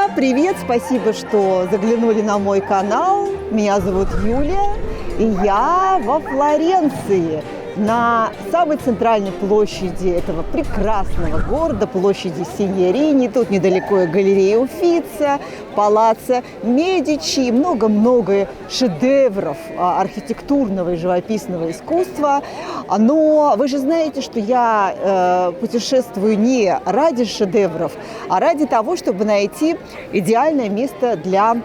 друзья, привет! Спасибо, что заглянули на мой канал. Меня зовут Юлия, и я во Флоренции, на самой центральной площади этого прекрасного города, площади Синьорини. Тут недалеко и галерея Уффици, палаццо Медичи и много-много шедевров архитектурного и живописного искусства. Но вы же знаете, что я путешествую не ради шедевров, а ради того, чтобы найти идеальное место для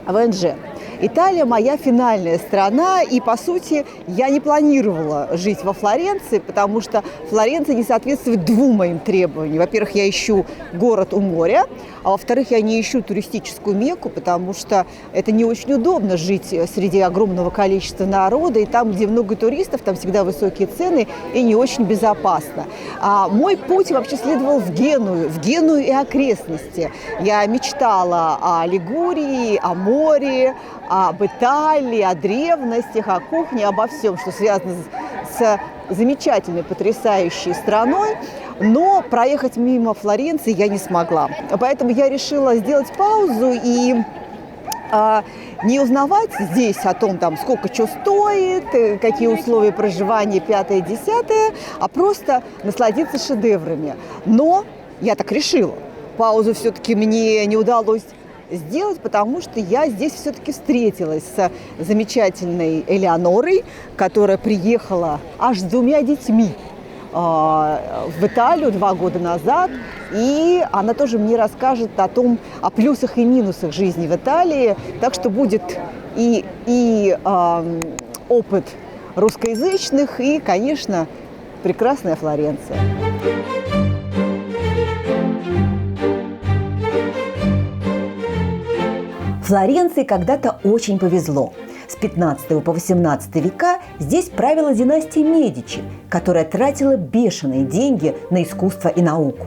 ВНЖ. Италия – моя финальная страна, и, по сути, я не планировала жить во Флоренции, потому что Флоренция не соответствует двум моим требованиям. Во-первых, я ищу город у моря, а во-вторых, я не ищу туристическую Мекку, потому что это не очень удобно жить среди огромного количества народа, и там, где много туристов, там всегда высокие цены и не очень безопасно. Мой путь вообще следовал в Геную и окрестности. Я мечтала о Лигурии, о море, об Италии, о древностях, о кухне, обо всем, что связано с замечательной, потрясающей страной, но проехать мимо Флоренции я не смогла. Поэтому я решила сделать паузу и не узнавать здесь о том, сколько что стоит, какие условия проживания, 5-10, а просто насладиться шедеврами. Но я так решила. Паузу все-таки мне не удалось сделать, потому что я здесь все-таки встретилась с замечательной Элеонорой, которая приехала аж с 2 детьми в Италию 2 года назад, и она тоже мне расскажет о плюсах и минусах жизни в Италии, так что будет и опыт русскоязычных, и, конечно, прекрасная Флоренция. Флоренции когда-то очень повезло. С 15 по 18 века здесь правила династия Медичи, которая тратила бешеные деньги на искусство и науку.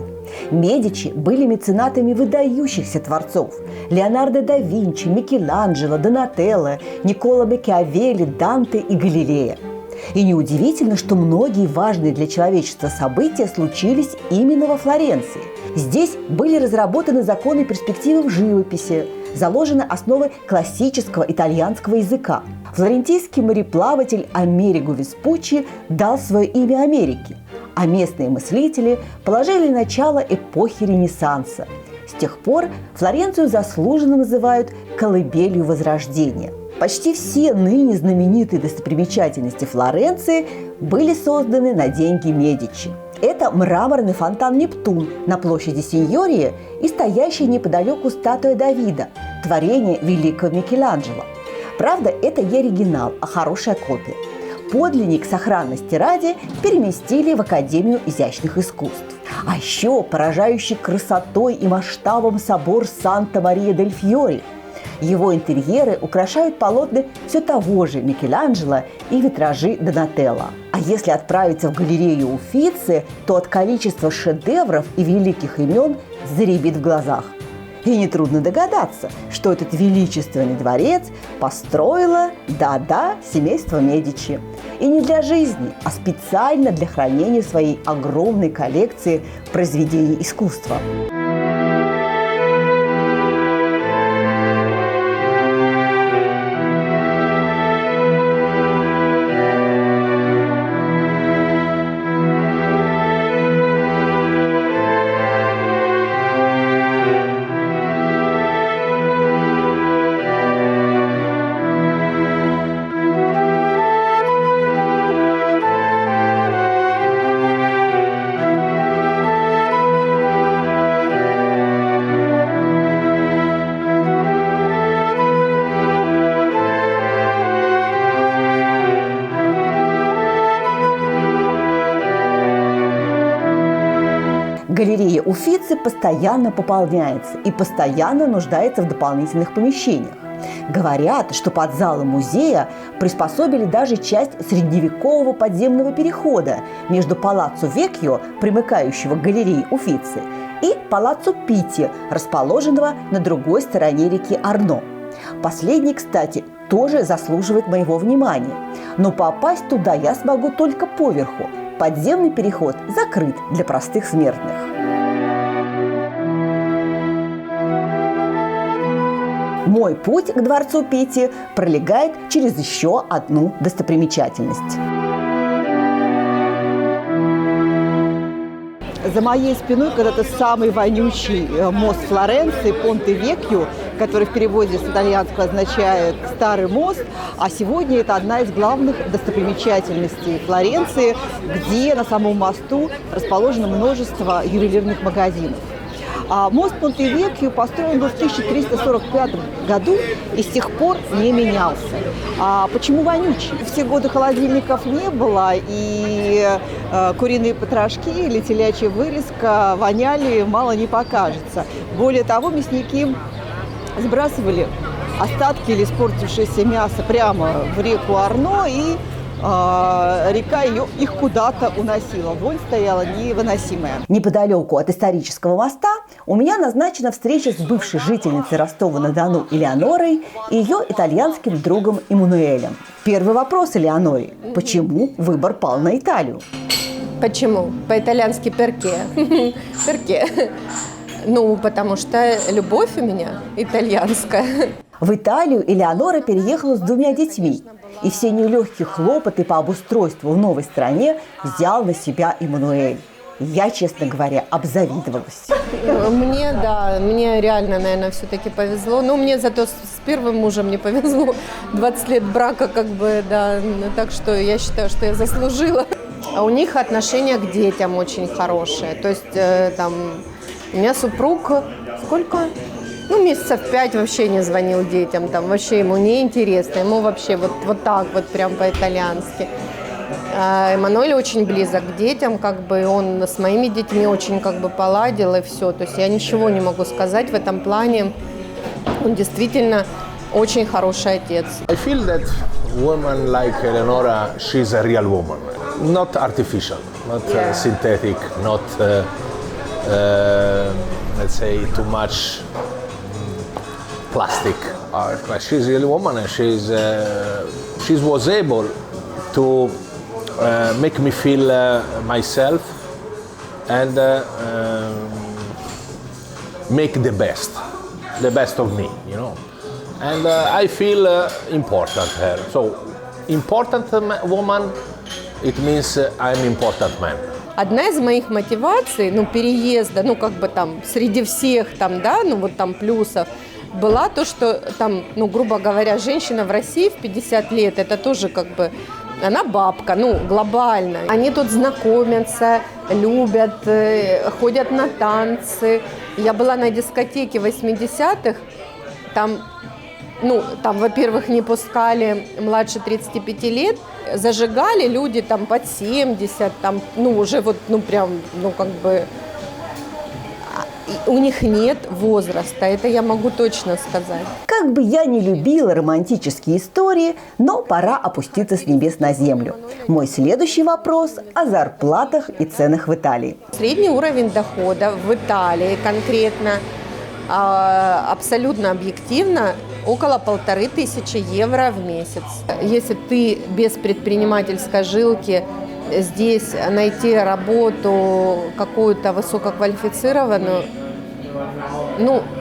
Медичи были меценатами выдающихся творцов – Леонардо да Винчи, Микеланджело, Донателло, Никколо Макиавелли, Данте и Галилея. И неудивительно, что многие важные для человечества события случились именно во Флоренции. Здесь были разработаны законы перспективы в живописи, заложены основы классического итальянского языка. Флорентийский мореплаватель Америго Веспуччи дал свое имя Америке, а местные мыслители положили начало эпохи Ренессанса. С тех пор Флоренцию заслуженно называют колыбелью Возрождения. Почти все ныне знаменитые достопримечательности Флоренции были созданы на деньги Медичи. Это мраморный фонтан Нептун на площади Синьории и стоящая неподалеку статуя Давида, творение великого Микеланджело. Правда, это не оригинал, а хорошая копия. Подлинник сохранности ради переместили в Академию изящных искусств. А еще поражающий красотой и масштабом собор Санта-Мария-дель-Фьори. Его интерьеры украшают полотна все того же Микеланджело и витражи Донателло. А если отправиться в галерею Уффици, то от количества шедевров и великих имен заребит в глазах. И нетрудно догадаться, что этот величественный дворец построило, семейство Медичи. И не для жизни, а специально для хранения своей огромной коллекции произведений искусства. Галерея Уффици постоянно пополняется и постоянно нуждается в дополнительных помещениях. Говорят, что под залом музея приспособили даже часть средневекового подземного перехода между Палаццо Веккьо, примыкающего к галерее Уффици, и Палаццо Питти, расположенного на другой стороне реки Арно. Последний, кстати, тоже заслуживает моего внимания. Но попасть туда я смогу только поверху. Подземный переход закрыт для простых смертных. Мой путь к дворцу Петти пролегает через еще одну достопримечательность. За моей спиной когда-то самый вонючий мост Флоренции, Понте-Векью, который в переводе с итальянского означает «старый мост», а сегодня это одна из главных достопримечательностей Флоренции, где на самом мосту расположено множество ювелирных магазинов. Мост Понте-Векью построен был в 1345 году и с тех пор не менялся. Почему вонючий? Все годы холодильников не было, и куриные потрошки или телячья вырезка воняли, мало не покажется. Более того, мясники сбрасывали остатки или испортившееся мясо прямо в реку Арно, и река их куда-то уносила. Вонь стояла невыносимая. Неподалеку от исторического моста у меня назначена встреча с бывшей жительницей Ростова-на-Дону Элеонорой и ее итальянским другом Эммануэлем. Первый вопрос Элеоноре. Почему выбор пал на Италию? Почему? По-итальянски «перке». «Перке». Ну, потому что любовь у меня итальянская. В Италию Элеонора переехала с 2 детьми. И все нелегкие хлопоты по обустройству в новой стране взял на себя Эммануэль. Я, честно говоря, обзавидовалась. Мне реально, наверное, все-таки повезло. Но мне зато с первым мужем не повезло. 20 лет брака, так что я считаю, что я заслужила. А у них отношение к детям очень хорошее. То есть у меня супруг сколько? Месяцев 5 вообще не звонил детям, вообще ему не интересно, ему вообще вот так вот прям по-итальянски. Эммануэль очень близок к детям, он с моими детьми очень поладил и все. То есть я ничего не могу сказать в этом плане. Он действительно очень хороший отец. I feel that woman like Eleonora, she's a real woman, not artificial, not synthetic, not let's say too much plastic. She's a real woman, and she was able to make me feel myself and make the best of me, you know. And I feel important here. So, important woman, it means I'm important man. Одна из моих мотиваций, переезда, среди всех плюсов, была то, что грубо говоря, женщина в России в 50 лет, это тоже она бабка, глобально. Они тут знакомятся, любят, ходят на танцы. Я была на дискотеке 80-х, там, во-первых, не пускали младше 35 лет, зажигали люди под 70, уже у них нет возраста, это я могу точно сказать. Как бы я не любила романтические истории, но пора опуститься с небес на землю. Мой следующий вопрос о зарплатах и ценах в Италии. Средний уровень дохода в Италии конкретно, абсолютно объективно, около 1500 евро в месяц. Если ты без предпринимательской жилки здесь найти работу какую-то высококвалифицированную,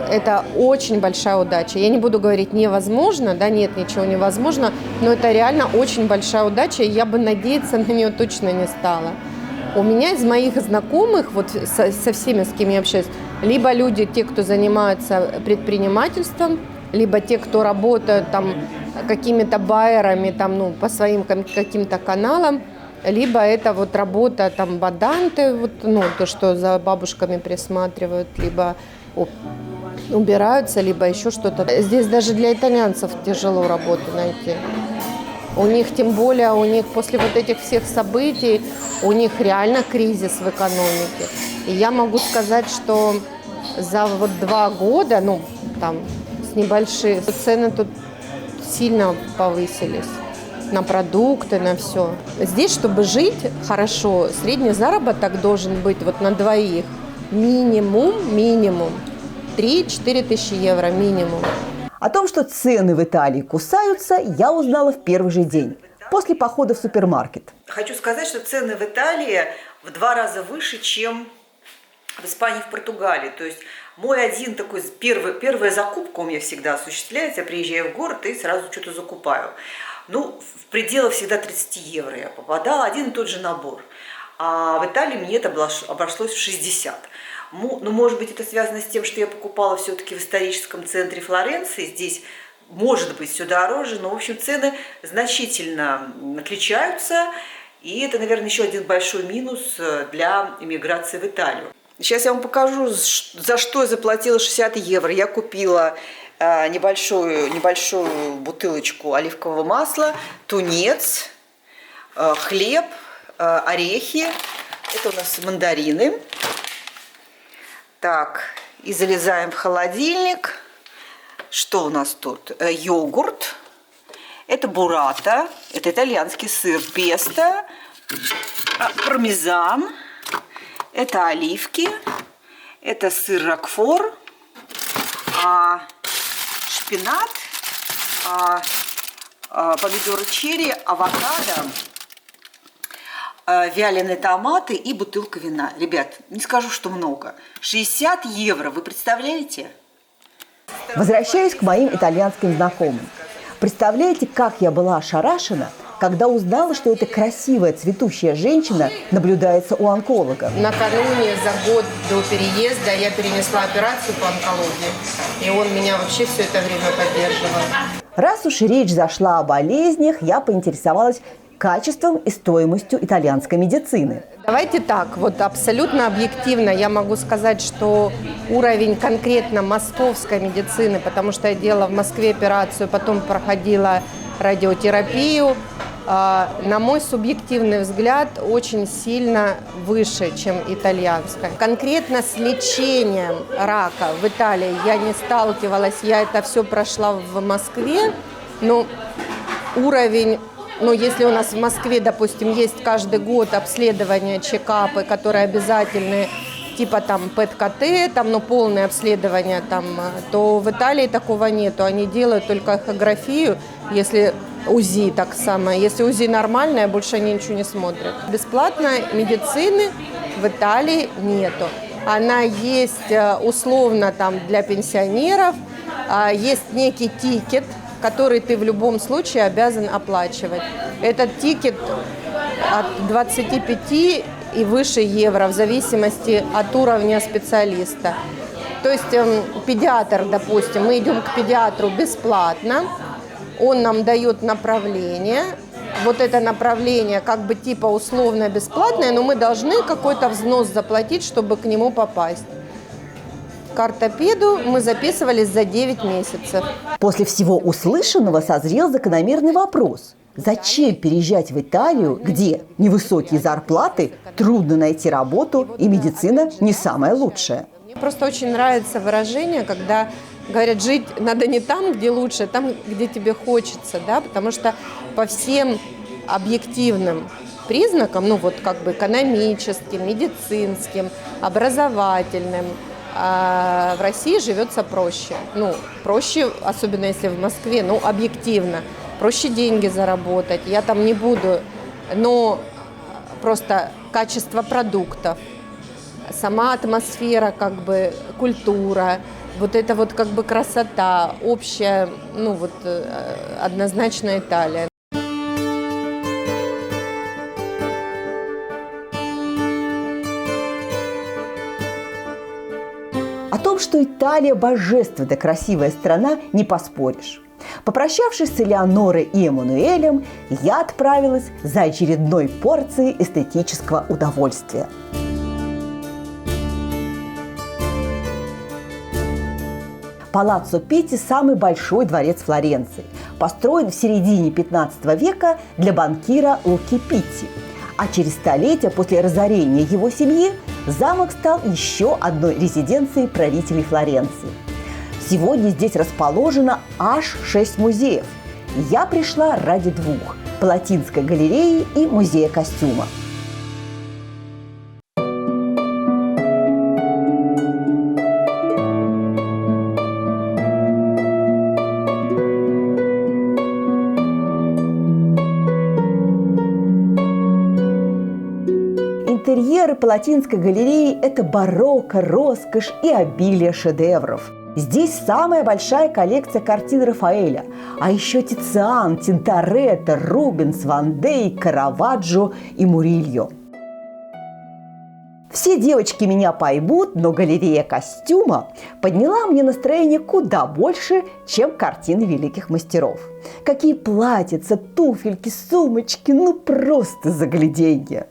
это очень большая удача. Я не буду говорить невозможно, нет, ничего невозможно, но это реально очень большая удача, и я бы надеяться на нее точно не стала. У меня из моих знакомых, со всеми, с кем я общаюсь, либо люди, те, кто занимаются предпринимательством, либо те, кто работают какими-то байерами по своим каким-то каналам, либо это работа баданты, то, что за бабушками присматривают, либо убираются, либо еще что-то. Здесь даже для итальянцев тяжело работу найти. У них, тем более, после этих всех событий, у них реально кризис в экономике. И я могу сказать, что за 2 года, с небольшие, цены тут сильно повысились. На продукты, на все. Здесь, чтобы жить хорошо, средний заработок должен быть на двоих минимум 3-4 тысячи евро минимум. О том, что цены в Италии кусаются, я узнала в первый же день, после похода в супермаркет. Хочу сказать, что цены в Италии в 2 раза выше, чем в Испании и в Португалии. То есть Мой один такой, первая закупка у меня всегда осуществляется. Я приезжаю в город и сразу что-то закупаю. Ну, в пределах всегда 30 евро я попадала, один и тот же набор. А в Италии мне это обошлось в 60. Ну, может быть, это связано с тем, что я покупала все-таки в историческом центре Флоренции. Здесь, может быть, все дороже, но, в общем, цены значительно отличаются. И это, наверное, еще один большой минус для иммиграции в Италию. Сейчас я вам покажу, за что я заплатила 60 евро. Я купила небольшую бутылочку оливкового масла, тунец, хлеб, орехи. Это у нас мандарины. Так, и залезаем в холодильник. Что у нас тут? Йогурт. Это буррата. Это итальянский сыр песто. Пармезан. Это оливки, это сыр рокфор, шпинат, помидоры черри, авокадо, вяленые томаты и бутылка вина. Ребят, не скажу, что много. 60 евро, вы представляете? Возвращаюсь к моим итальянским знакомым. Представляете, как я была ошарашена, когда узнала, что эта красивая цветущая женщина наблюдается у онколога. Накануне, за год до переезда, я перенесла операцию по онкологии, и он меня вообще все это время поддерживал. Раз уж речь зашла о болезнях, я поинтересовалась качеством и стоимостью итальянской медицины. Давайте так, вот абсолютно объективно я могу сказать, что уровень конкретно московской медицины, потому что я делала в Москве операцию, потом проходила радиотерапию, на мой субъективный взгляд, очень сильно выше, чем итальянская. Конкретно с лечением рака в Италии я не сталкивалась, я это все прошла в Москве, но уровень, если у нас в Москве, допустим, есть каждый год обследования, чекапы, которые обязательны, типа там ПЭТ-КТ, там, полное обследование, там, то в Италии такого нету. Они делают только эхографию, если УЗИ так самое. Если УЗИ нормальное, больше они ничего не смотрят. Бесплатной медицины в Италии нету. Она есть условно там для пенсионеров, есть некий тикет, который ты в любом случае обязан оплачивать. Этот тикет от 25 и выше евро в зависимости от уровня специалиста. То есть педиатр, допустим, мы идем к педиатру бесплатно, он нам дает направление, вот это направление как бы типа условно бесплатное, но мы должны какой-то взнос заплатить, чтобы к нему попасть. К ортопеду мы записывались за 9 месяцев. После всего услышанного созрел закономерный вопрос. Зачем переезжать в Италию, где невысокие зарплаты, трудно найти работу и медицина не самая лучшая? Мне просто очень нравится выражение, когда говорят, жить надо не там, где лучше, а там, где тебе хочется, да, потому что по всем объективным признакам, экономическим, медицинским, образовательным, в России живется проще. Проще, особенно если в Москве, объективно. Проще деньги заработать, я там не буду, но просто качество продуктов, сама атмосфера, культура, красота, общая, однозначно Италия. О том, что Италия божественно красивая страна, не поспоришь. Попрощавшись с Элеонорой и Эммануэлем, я отправилась за очередной порцией эстетического удовольствия. Палаццо Питти – самый большой дворец Флоренции. Построен в середине 15 века для банкира Луки Питти. А через столетия после разорения его семьи замок стал еще одной резиденцией правителей Флоренции. Сегодня здесь расположено аж 6 музеев. Я пришла ради 2 – Палатинской галереи и музея костюма. Интерьер Интерьеры Палатинской галереи – это барокко, роскошь и обилие шедевров. Здесь самая большая коллекция картин Рафаэля, а еще Тициан, Тинторетто, Рубенс, Ван Дейк, Караваджо и Мурильо. Все девочки меня поймут, но галерея костюма подняла мне настроение куда больше, чем картины великих мастеров. Какие платьица, туфельки, сумочки, ну просто загляденье!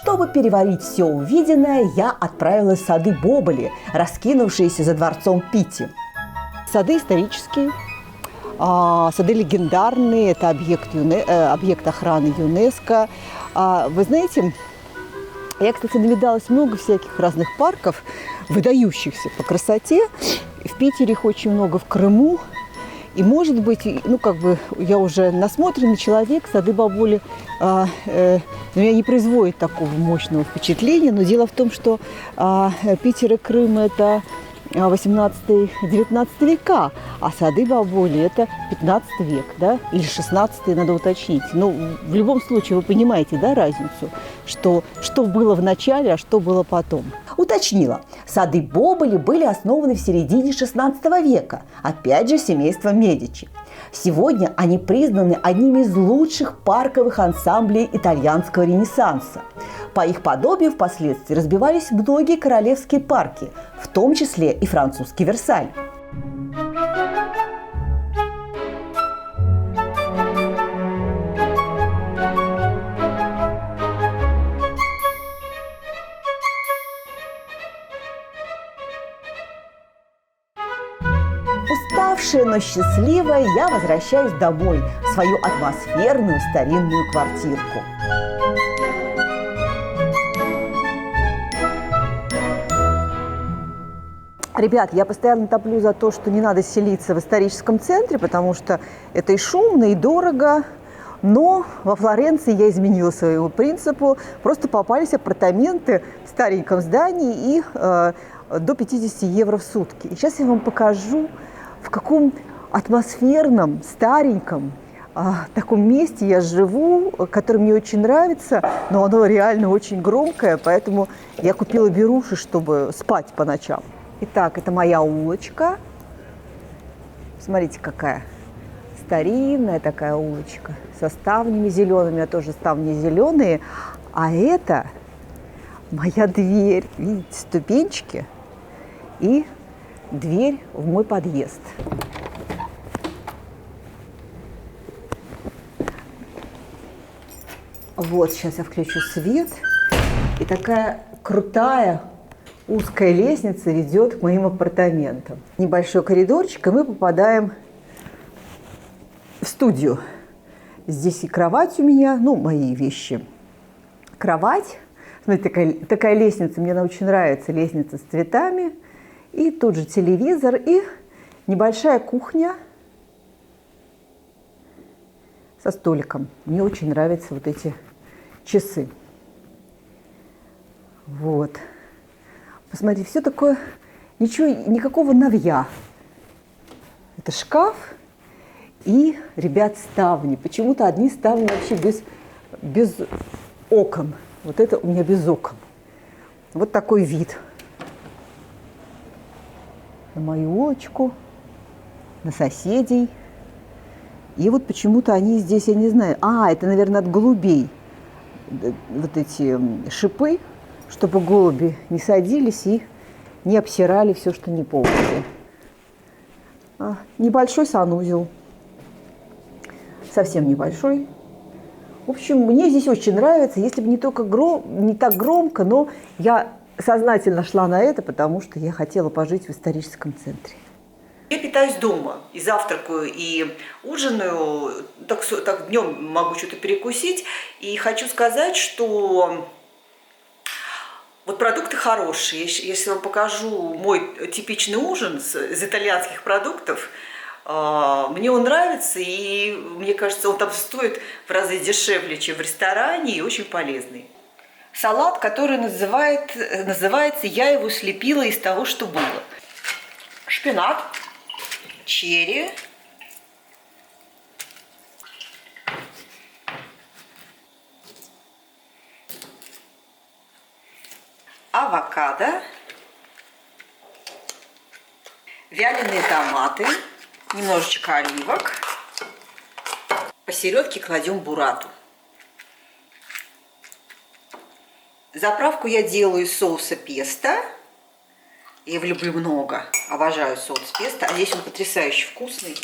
Чтобы переварить все увиденное, я отправилась в сады Боболи, раскинувшиеся за дворцом Питти. Сады исторические, сады легендарные, это объект охраны ЮНЕСКО. Вы знаете, я, кстати, навидалась много всяких разных парков, выдающихся по красоте. В Питере их очень много, в Крыму. И, может быть, я уже насмотренный человек, сады Боболи меня не производит такого мощного впечатления. Но дело в том, что Питер и Крым – это 18-19 века, а сады Боболи – это 15 век, да, или 16, надо уточнить. Но в любом случае вы понимаете, да, разницу, что было в начале, а что было потом. Уточнила, сады Боболи были основаны в середине XVI века, опять же семейством Медичи. Сегодня они признаны одними из лучших парковых ансамблей итальянского ренессанса. По их подобию впоследствии разбивались многие королевские парки, в том числе и французский Версаль. Уставшая, но счастливая, я возвращаюсь домой, в свою атмосферную старинную квартирку. Ребят, я постоянно топлю за то, что не надо селиться в историческом центре, потому что это и шумно, и дорого. Но во Флоренции я изменила своему принципу. Просто попались апартаменты в стареньком здании и до 50 евро в сутки. И сейчас я вам покажу, в каком атмосферном, стареньком таком месте я живу, которое мне очень нравится, но оно реально очень громкое, поэтому я купила беруши, чтобы спать по ночам. Итак, это моя улочка. Смотрите, какая старинная такая улочка со ставнями зелеными, у меня тоже ставни зеленые. А это моя дверь. Видите, ступенчики и дверь в мой подъезд. Вот, сейчас я включу свет. И такая крутая узкая лестница ведет к моим апартаментам. Небольшой коридорчик, и мы попадаем в студию. Здесь и кровать у меня, мои вещи. Кровать. Смотрите, такая лестница, мне она очень нравится, лестница с цветами. И тут же телевизор, и небольшая кухня со столиком. Мне очень нравятся вот эти часы. Вот. Посмотрите, все такое, никакого навья. Это шкаф и, ребят, ставни. Почему-то одни ставни вообще без окон. Вот это у меня без окон. Вот такой вид. На мою улочку, на соседей. И вот почему-то они здесь, я не знаю. Это, наверное, от голубей. Вот эти шипы, чтобы голуби не садились и не обсирали все, что не по улице. Небольшой санузел. Совсем небольшой. В общем, мне здесь очень нравится. Если бы не так громко, но я сознательно шла на это, потому что я хотела пожить в историческом центре. Я питаюсь дома, и завтракаю, и ужинаю, так днем могу что-то перекусить. И хочу сказать, что Вот продукты хорошие. Если вам покажу мой типичный ужин из итальянских продуктов, мне он нравится, и мне кажется, он там стоит в разы дешевле, чем в ресторане, и очень полезный. Салат, который называется «Я его слепила из того, что было». Шпинат, черри, авокадо, вяленые томаты, немножечко оливок. Посередке кладем буррату. Заправку я делаю из соуса песто. Я его люблю много, обожаю соус песто. А здесь он потрясающе вкусный.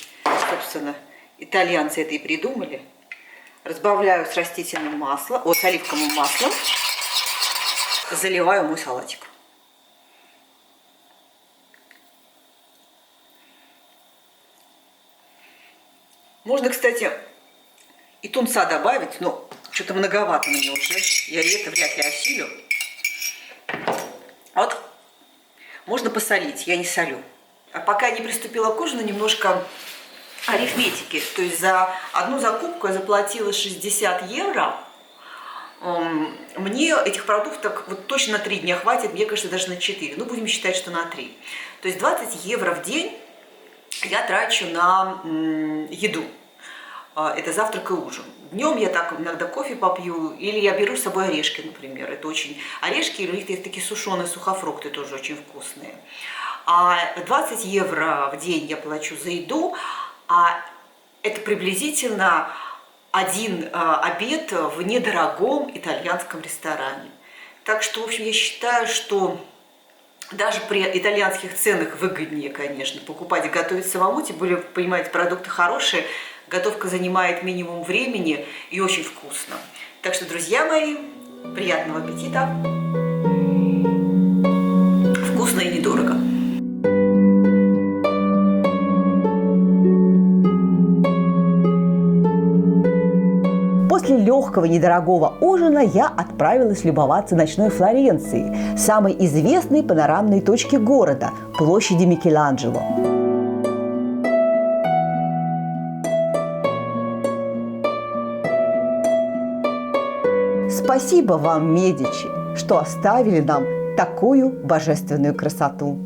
Собственно, итальянцы это и придумали. Разбавляю с растительным маслом, с оливковым маслом. Заливаю мой салатик. Можно, кстати, и тунца добавить, но что-то многовато мне уже. Я это вряд ли осилю. Вот. Можно посолить, я не солю. А пока я не приступила к ужину, немножко арифметики. То есть за одну закупку я заплатила 60 евро. Мне этих продуктов вот точно на 3 дня хватит, мне кажется, даже на 4. Ну, будем считать, что на 3. То есть 20 евро в день я трачу на еду. Это завтрак и ужин. Днем я так иногда кофе попью, или я беру с собой орешки, например. Это очень... Орешки, или у них есть такие сушеные сухофрукты, тоже очень вкусные. А 20 евро в день я плачу за еду, а это приблизительно один обед в недорогом итальянском ресторане. Так что, в общем, я считаю, что даже при итальянских ценах выгоднее, конечно, покупать и готовить самому, тем более, понимаете, продукты хорошие, готовка занимает минимум времени и очень вкусно. Так что, друзья мои, приятного аппетита! Вкусно и недорого. После легкого недорогого ужина я отправилась любоваться ночной Флоренцией, самой известной панорамной точки города – площади Микеланджело. Спасибо вам, Медичи, что оставили нам такую божественную красоту.